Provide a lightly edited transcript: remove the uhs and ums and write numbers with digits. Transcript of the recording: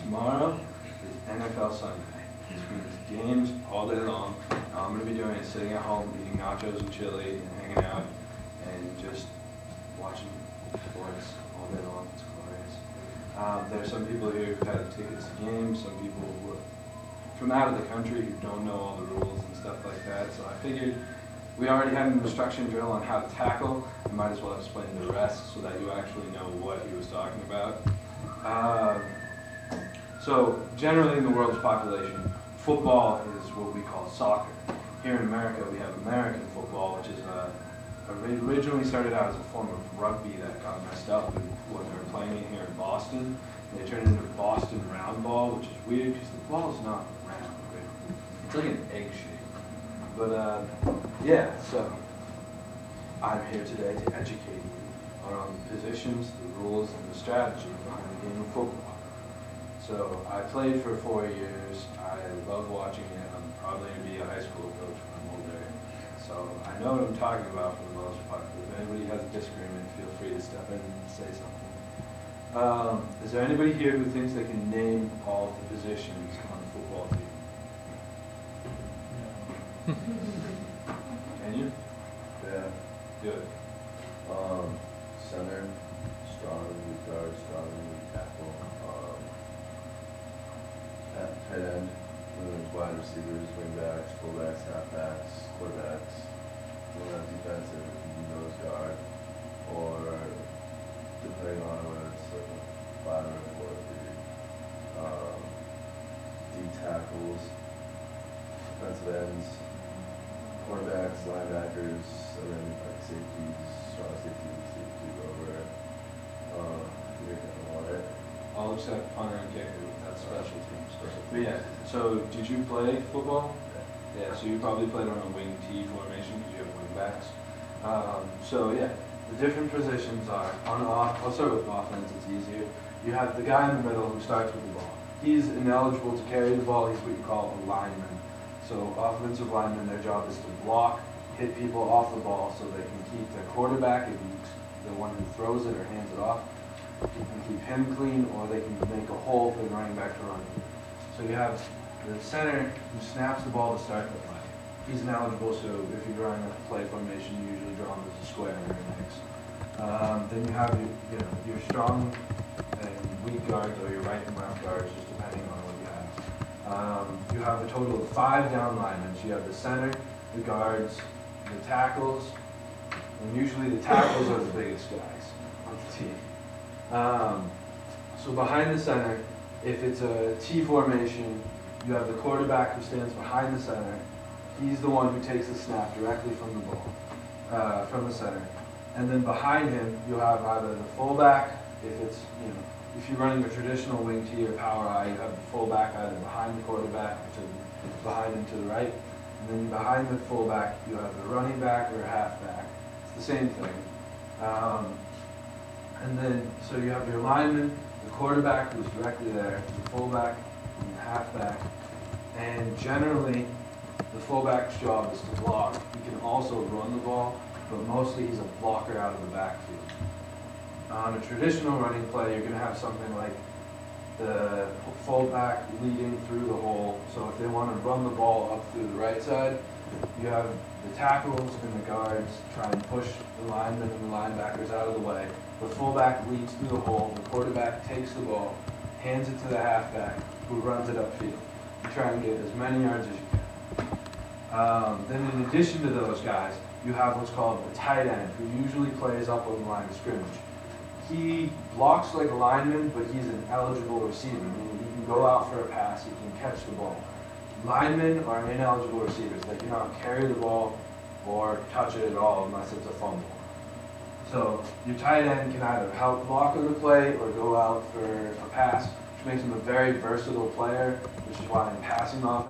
tomorrow is NFL Sunday, which means games all day long. All I'm going to be doing is sitting at home, eating nachos and chili, and hanging out, and just watching sports all day long. It's glorious. There are some people here who've had tickets to games, some people who are from out of the country who don't know all the rules and stuff like that. So I figured we already had an instruction drill on how to tackle. I might as well explain the rest so that you actually know what he was talking about. So generally in the world's population, football is what we call soccer. Here in America, we have American football, which is originally started out as a form of rugby that got messed up when they were playing it here in Boston. They turned it into Boston round ball, which is weird because the ball is not round. It's like an egg shape. But yeah, so I'm here today to educate you on the positions, the rules, and the strategy behind the game of football. So I played for 4 years. I love watching it. I'm probably going to be a high school coach when I'm older. So I know what I'm talking about for the most part. If anybody has a disagreement, feel free to step in and say something. Is there anybody here who thinks they can name all of the positions on the football team? Can you? Yeah. Good. Center, strong, weak guard, strong, weak tackle. Tight end, wide receivers, wingbacks, fullbacks, halfbacks, quarterbacks. One on defensive, nose guard, or depending on whether it's like a 5 or a 4-3. D tackles, defensive ends, quarterbacks, linebackers, and then like safeties, strong safeties, safety over. You're gonna want it. All except punter and kicker. That's special teams. But yeah, so did you play football? Yeah, so you probably played on a wing T formation because you have wingbacks. So yeah, the different positions are on off. I'll start with offense. It's easier. You have the guy in the middle who starts with the ball. He's ineligible to carry the ball. He's what you call a lineman. So offensive linemen, their job is to block, hit people off the ball so they can keep their quarterback, if he's the one who throws it or hands it off, you can keep him clean, or they can make a hole for the running back to run. So you have the center who snaps the ball to start the play. He's ineligible, so if you're drawing a play formation, you usually draw him as a square in your mix. Then you have your strong and weak guards, or your right and left guards, just depending on what you have. You have a total of 5 down linemen. So you have the center, the guards, the tackles, and usually the tackles are the biggest guys on the team. So behind the center, if it's a T formation, you have the quarterback who stands behind the center. He's the one who takes the snap directly from the ball, from the center. And then behind him, you'll have either the fullback, if you're running a traditional wing T or power I, you have the fullback either behind the quarterback or behind him to the right. And then behind the fullback, you have the running back or halfback. It's the same thing. And then, so you have your lineman, the quarterback who's directly there, the fullback, and the halfback. And generally, the fullback's job is to block. He can also run the ball, but mostly he's a blocker out of the backfield. On a traditional running play, you're going to have something like the fullback leading through the hole. So if they want to run the ball up through the right side, you have the tackles and the guards try and push the linemen and the linebackers out of the way. The fullback leads through the hole, the quarterback takes the ball, hands it to the halfback, who runs it upfield. You try and get as many yards as you can. Then in addition to those guys, you have what's called a tight end, who usually plays up on the line of scrimmage. He blocks like a lineman, but he's an eligible receiver, meaning he can go out for a pass, he can catch the ball. Linemen are ineligible receivers. They cannot carry the ball or touch it at all unless it's a fumble. So your tight end can either help block on the play or go out for a pass, which makes him a very versatile player, which is why in passing offense,